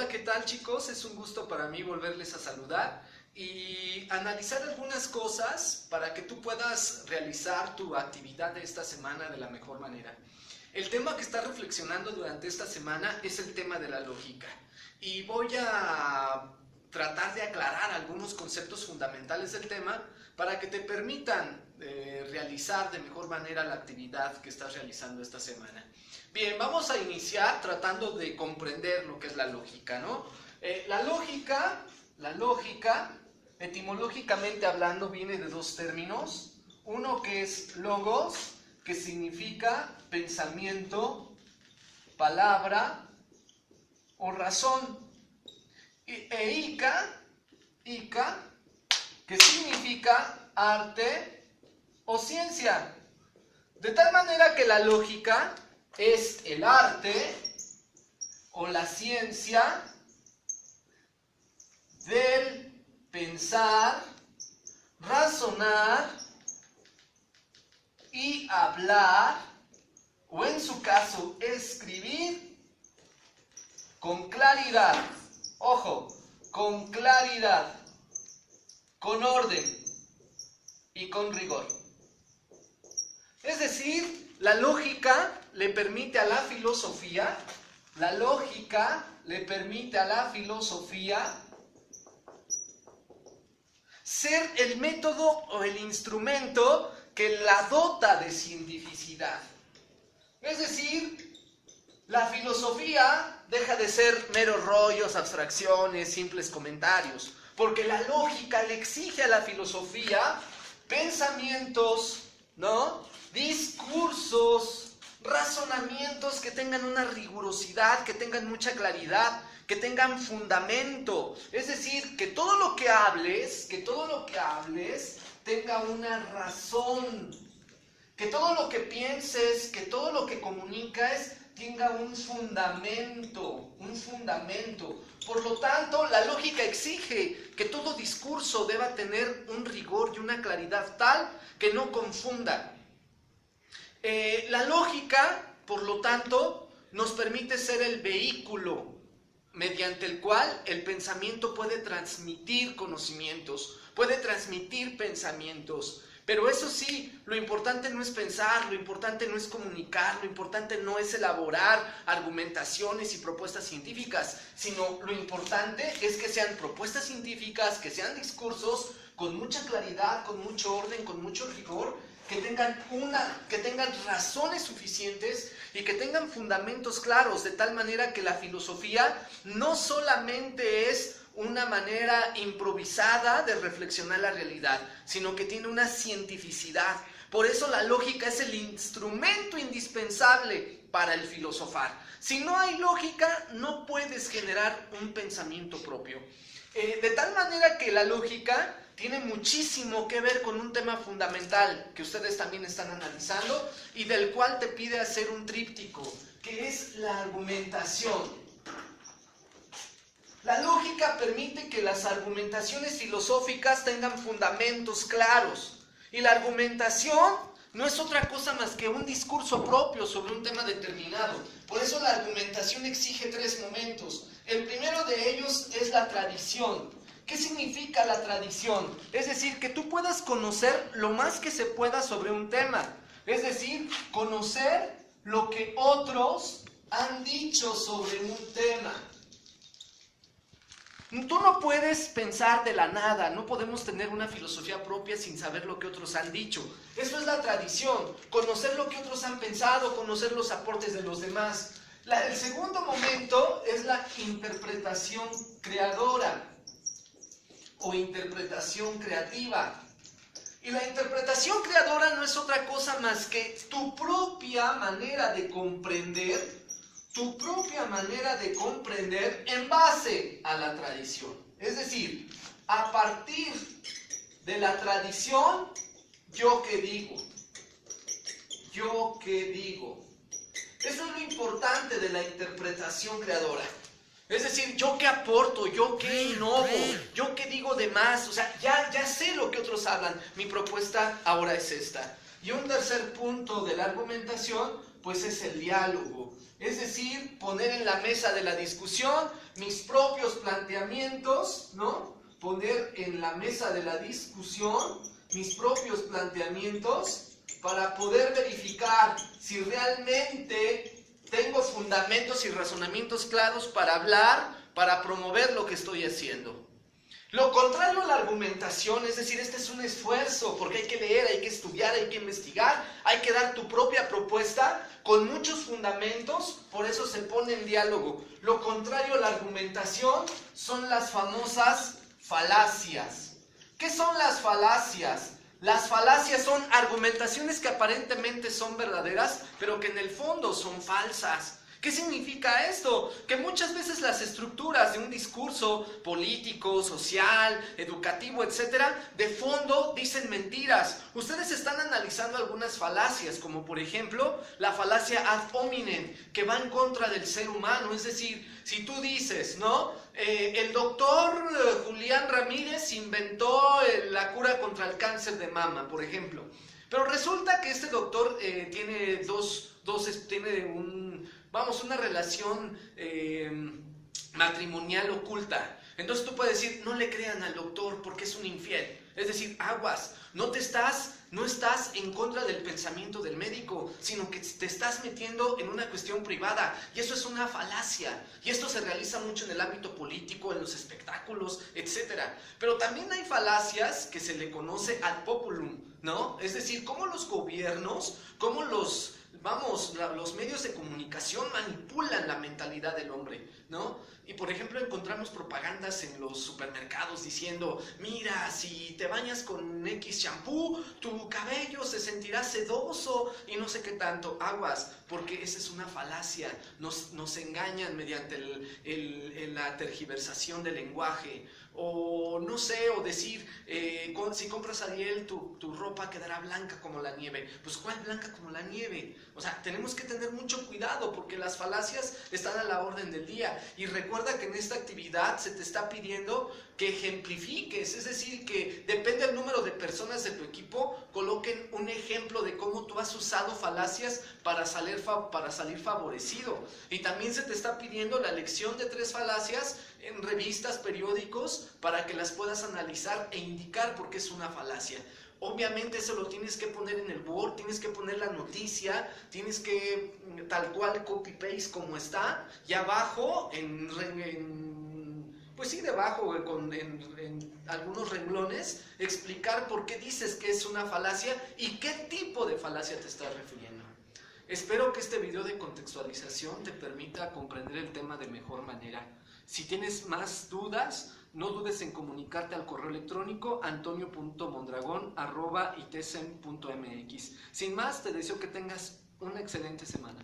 Hola, ¿qué tal, chicos? Es un gusto para mí volverles a saludar y analizar algunas cosas para que tú puedas realizar tu actividad de esta semana de la mejor manera. El tema que está reflexionando durante esta semana es el tema de la lógica y voy a tratar de aclarar algunos conceptos fundamentales del tema para que te permitan realizar de mejor manera la actividad que estás realizando esta semana. Bien, vamos a iniciar tratando de comprender lo que es la lógica, ¿no? La lógica, etimológicamente hablando, viene de dos términos. Uno que es logos, que significa pensamiento, palabra o razón. E ica, que significa arte o ciencia. De tal manera que la lógica es el arte o la ciencia del pensar, razonar y hablar, o en su caso, escribir con claridad. Ojo, con claridad, con orden y con rigor. Es decir, la lógica le permite a la filosofía, ser el método o el instrumento que la dota de cientificidad. Es decir, la filosofía deja de ser meros rollos, abstracciones, simples comentarios, porque la lógica le exige a la filosofía pensamientos, ¿no? Discursos, razonamientos que tengan una rigurosidad, que tengan mucha claridad, que tengan fundamento. Es decir, que todo lo que hables tenga una razón. Que todo lo que pienses, que todo lo que comunicas tenga un fundamento. Por lo tanto, la lógica exige que todo discurso deba tener un rigor y una claridad tal que no confunda. La lógica, por lo tanto, nos permite ser el vehículo mediante el cual el pensamiento puede transmitir conocimientos, puede transmitir pensamientos. Pero eso sí, lo importante no es pensar, lo importante no es comunicar, lo importante no es elaborar argumentaciones y propuestas científicas, sino lo importante es que sean propuestas científicas, que sean discursos con mucha claridad, con mucho orden, con mucho rigor, que tengan razones suficientes y que tengan fundamentos claros, de tal manera que la filosofía no solamente es una manera improvisada de reflexionar la realidad, sino que tiene una cientificidad. Por eso la lógica es el instrumento indispensable para el filosofar. Si no hay lógica, no puedes generar un pensamiento propio. De tal manera que la lógica tiene muchísimo que ver con un tema fundamental que ustedes también están analizando y del cual te pide hacer un tríptico, que es la argumentación. La lógica permite que las argumentaciones filosóficas tengan fundamentos claros. Y la argumentación no es otra cosa más que un discurso propio sobre un tema determinado. Por eso la argumentación exige tres momentos. El primero de ellos es la tradición. ¿Qué significa la tradición? Es decir, que tú puedas conocer lo más que se pueda sobre un tema. Es decir, conocer lo que otros han dicho sobre un tema. Tú no puedes pensar de la nada, no podemos tener una filosofía propia sin saber lo que otros han dicho. Eso es la tradición, conocer lo que otros han pensado, conocer los aportes de los demás. El segundo momento es la interpretación creadora o interpretación creativa. Y la interpretación creadora no es otra cosa más que tu propia manera de comprender en base a la tradición. Es decir, a partir de la tradición, ¿yo qué digo? Eso es lo importante de la interpretación creadora. Es decir, ¿yo qué aporto? ¿Yo qué innovo? ¿Yo qué digo de más? O sea, ya sé lo que otros hablan. Mi propuesta ahora es esta. Y un tercer punto de la argumentación, pues es el diálogo. Es decir, poner en la mesa de la discusión mis propios planteamientos, ¿no? Poner en la mesa de la discusión mis propios planteamientos para poder verificar si realmente tengo fundamentos y razonamientos claros para hablar, para promover lo que estoy haciendo. Lo contrario a la argumentación, es decir, este es un esfuerzo, porque hay que leer, hay que estudiar, hay que investigar, hay que dar tu propia propuesta con muchos fundamentos, por eso se pone en diálogo. Lo contrario a la argumentación son las famosas falacias. ¿Qué son las falacias? Las falacias son argumentaciones que aparentemente son verdaderas, pero que en el fondo son falsas. ¿Qué significa esto? Que muchas veces las estructuras de un discurso político, social, educativo, etcétera, de fondo dicen mentiras. Ustedes están analizando algunas falacias, como por ejemplo la falacia ad hominem, que va en contra del ser humano. Es decir, si tú dices, ¿no? El doctor Julián Ramírez inventó la cura contra el cáncer de mama, por ejemplo. Pero resulta que este doctor tiene una relación matrimonial oculta. Entonces tú puedes decir, no le crean al doctor porque es un infiel. Es decir, aguas, no estás en contra del pensamiento del médico, sino que te estás metiendo en una cuestión privada. Y eso es una falacia. Y esto se realiza mucho en el ámbito político, en los espectáculos, etc. Pero también hay falacias que se le conoce ad populum, ¿no? Es decir, cómo los gobiernos, cómo los medios de comunicación manipulan la mentalidad del hombre, ¿no? Y por ejemplo encontramos propagandas en los supermercados diciendo, mira, si te bañas con X shampoo, tu cabello se sentirá sedoso y no sé qué tanto. Aguas, porque esa es una falacia. Nos engañan mediante la tergiversación del lenguaje. O no sé, o decir, si compras Ariel, tu ropa quedará blanca como la nieve. Pues ¿cuál blanca como la nieve? O sea, tenemos que tener mucho cuidado porque las falacias están a la orden del día. Y recuerda que en esta actividad se te está pidiendo que ejemplifiques, es decir, que depende del número de personas de tu equipo, coloquen un ejemplo de cómo tú has usado falacias para salir favorecido. Y también se te está pidiendo la lección de 3 falacias en revistas, periódicos, para que las puedas analizar e indicar por qué es una falacia. Obviamente eso lo tienes que poner en el Word, tienes que poner la noticia, tienes que tal cual copy-paste como está, y abajo, debajo, en algunos renglones, explicar por qué dices que es una falacia y qué tipo de falacia te estás refiriendo. Espero que este video de contextualización te permita comprender el tema de mejor manera. Si tienes más dudas, no dudes en comunicarte al correo electrónico antonio.mondragon@itesen.mx. Sin más, te deseo que tengas una excelente semana.